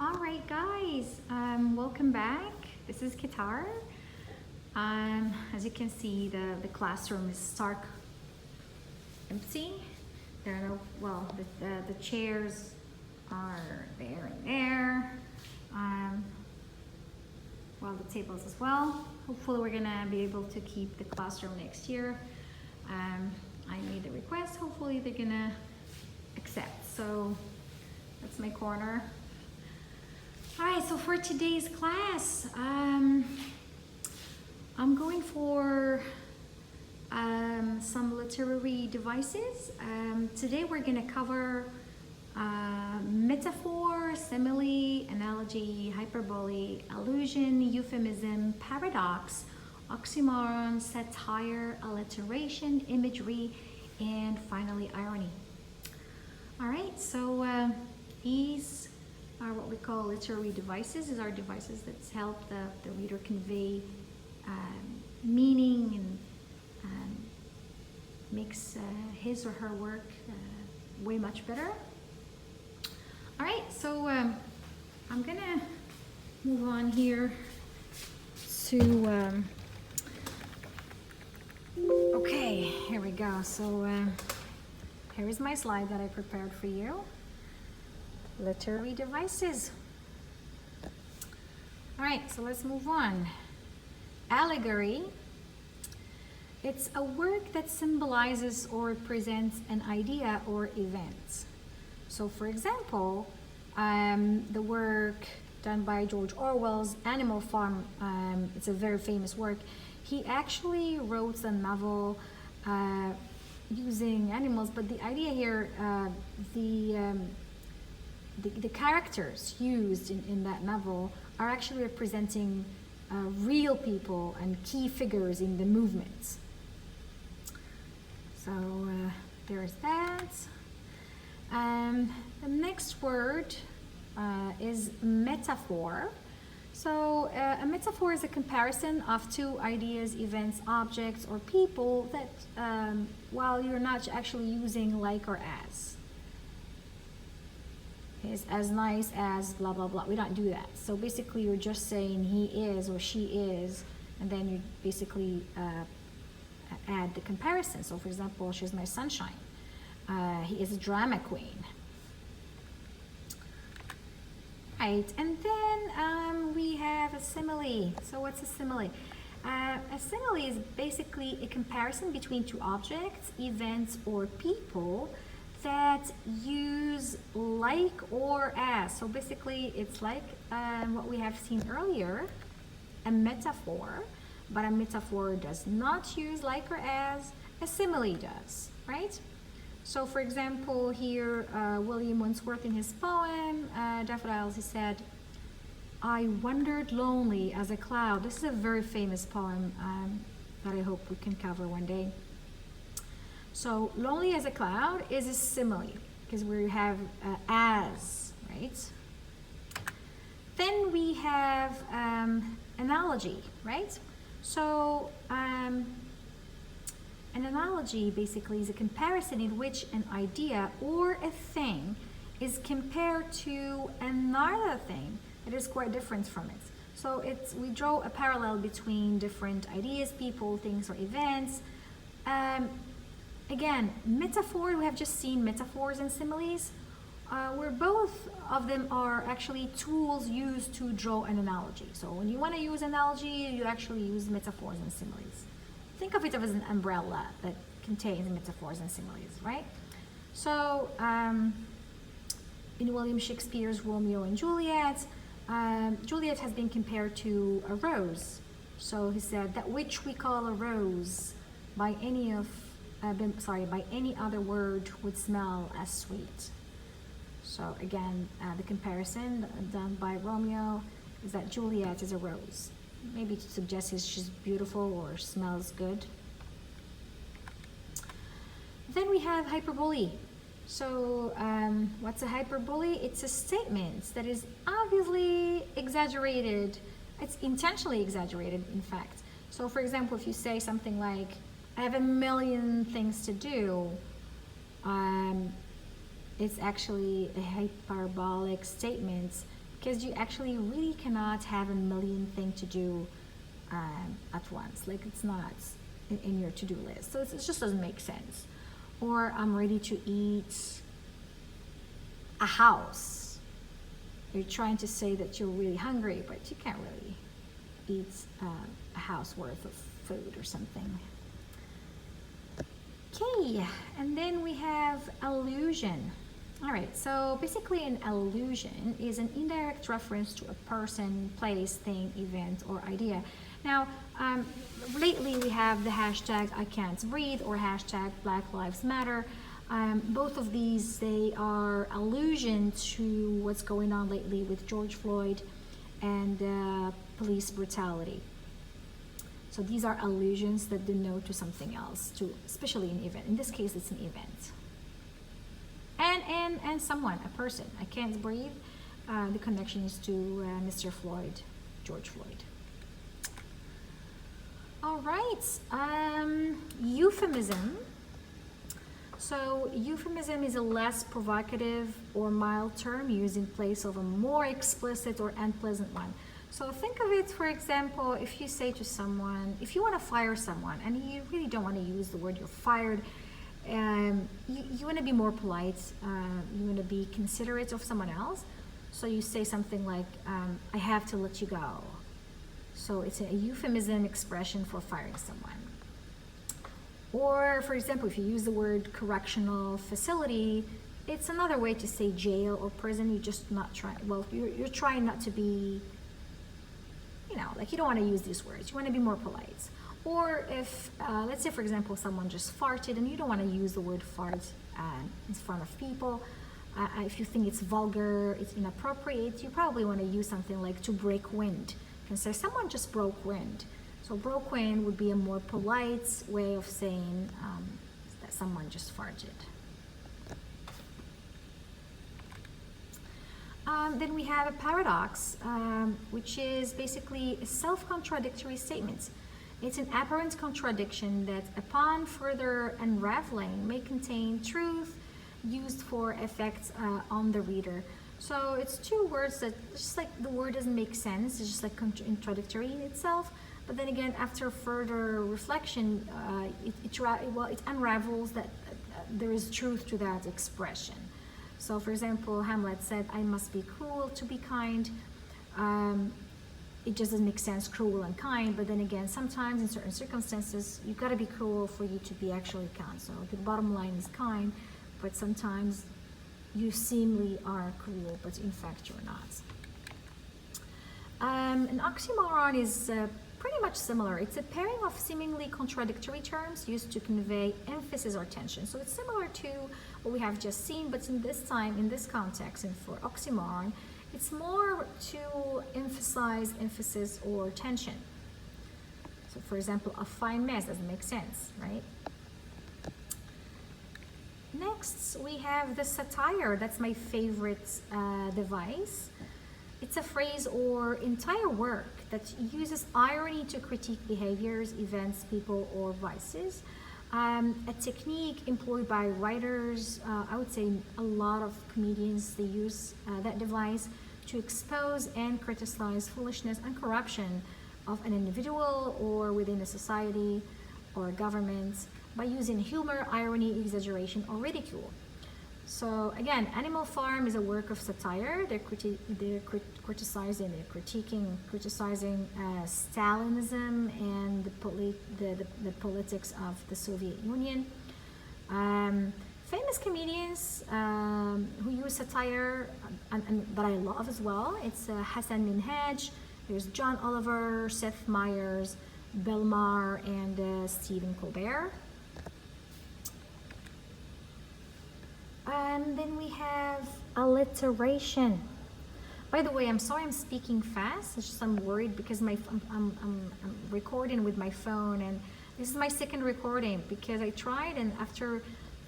All right, guys, welcome back. This is Qatar. As you can see, the classroom is stark empty. There are no, well, the chairs are there and there. Well, the tables as well. Hopefully we're gonna be able to keep the classroom next year. I made the request, hopefully they're gonna accept. So that's my corner. All right, so for today's class, I'm going for some literary devices. Today we're gonna cover metaphor, simile, analogy, hyperbole, allusion, euphemism, paradox, oxymoron, satire, alliteration, imagery, and finally irony. All right, so these are what we call literary devices. These are devices that help the reader convey meaning and makes his or her work way much better. All right, so I'm gonna move on here to, okay, here we go. So here is my slide that I prepared for you. Literary devices. All right, so let's move on. Allegory. It's a work that symbolizes or presents an idea or event. So for example, the work done by George Orwell's Animal Farm, it's a very famous work. He actually wrote a novel using animals, but the idea here, the characters used in that novel are actually representing real people and key figures in the movement. So there's that. The next word is metaphor. So a metaphor is a comparison of two ideas, events, objects, or people that while you're not actually using like or as. Is as nice as blah blah blah. We don't do that. So basically you're just saying he is or she is, and then you basically add the comparison. So for example, she's my sunshine. He is a drama queen. Right, and then we have a simile. So what's a simile? A simile is basically a comparison between two objects, events, or people that use like or as. So basically it's like what we have seen earlier, a metaphor, but a metaphor does not use like or as, a simile does, right? So for example here, William Wordsworth in his poem, Daffodils, he said, I wandered lonely as a cloud. This is a very famous poem that I hope we can cover one day. So lonely as a cloud is a simile because we have as, right? Then we have analogy, right? So an analogy basically is a comparison in which an idea or a thing is compared to another thing that is quite different from it. So we draw a parallel between different ideas, people, things, or events. Again, metaphor, we have just seen metaphors and similes, where both of them are actually tools used to draw an analogy. So when you want to use analogy, you actually use metaphors and similes. Think of it as an umbrella that contains metaphors and similes, right? So in William Shakespeare's Romeo and Juliet, Juliet has been compared to a rose. So he said, that which we call a rose by any other word would smell as sweet. So again, the comparison done by Romeo is that Juliet is a rose. Maybe to suggest she's beautiful or smells good. Then we have hyperbole. So what's a hyperbole? It's a statement that is obviously exaggerated. It's intentionally exaggerated, in fact. So for example, if you say something like, I have a million things to do, it's actually a hyperbolic statement because you actually really cannot have a million things to do at once. Like, it's not in your to-do list, so it just doesn't make sense. Or I'm ready to eat a house. You're trying to say that you're really hungry, but you can't really eat a house worth of food or something. Okay, and then we have allusion. All right, so basically an allusion is an indirect reference to a person, place, thing, event, or idea. Now, lately we have the hashtag I can't breathe or hashtag Black Lives Matter. Both of these, they are allusion to what's going on lately with George Floyd and police brutality. So these are allusions that denote to something else, to especially an event. In this case, it's an event. And someone, a person. I can't breathe. The connection is to Mr. Floyd, George Floyd. All right, euphemism. So euphemism is a less provocative or mild term used in place of a more explicit or unpleasant one. So think of it, for example, if you say to someone, if you want to fire someone and you really don't want to use the word you're fired, you want to be more polite, you want to be considerate of someone else. So you say something like, I have to let you go. So it's a euphemism expression for firing someone. Or, for example, if you use the word correctional facility, it's another way to say jail or prison. You're just not trying, well, you're trying not to be, you know, like you don't want to use these words. You want to be more polite. Or if, let's say, for example, someone just farted and you don't want to use the word fart in front of people. If you think it's vulgar, it's inappropriate, you probably want to use something like to break wind. You can say someone just broke wind. So broke wind would be a more polite way of saying that someone just farted. Then we have a paradox, which is basically a self-contradictory statement. It's an apparent contradiction that, upon further unraveling, may contain truth used for effect on the reader. So it's two words that just like the word doesn't make sense. It's just like contradictory in itself. But then again, after further reflection, it unravels that there is truth to that expression. So, for example, Hamlet said, "I must be cruel to be kind." It just doesn't make sense, cruel and kind. But then again, sometimes in certain circumstances, you've got to be cruel for you to be actually kind. So the bottom line is kind, but sometimes you seemingly are cruel, but in fact you're not. An oxymoron is pretty much similar. It's a pairing of seemingly contradictory terms used to convey emphasis or tension. So it's similar to what we have just seen, but in this time, in this context, and for oxymoron, it's more to emphasize emphasis or tension. So for example, a fine mess doesn't make sense, right? Next, we have the satire. That's my favorite device. It's a phrase or entire work that uses irony to critique behaviors, events, people, or vices. A technique employed by writers, I would say a lot of comedians, they use that device to expose and criticize foolishness and corruption of an individual or within a society or a government by using humor, irony, exaggeration, or ridicule. So again, Animal Farm is a work of satire. They're criticizing Stalinism and the politics of the Soviet Union. Famous comedians who use satire, that I love as well. It's Hassan Minhaj. There's John Oliver, Seth Meyers, Bill Maher, and Stephen Colbert. And then we have alliteration. By the way, I'm sorry I'm speaking fast. It's just I'm worried because I'm recording with my phone, and this is my second recording because I tried, and after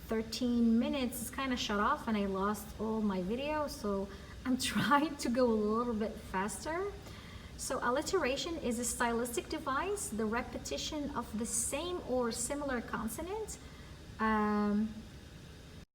13 minutes it's kind of shut off and I lost all my video. So I'm trying to go a little bit faster. So alliteration is a stylistic device, the repetition of the same or similar consonant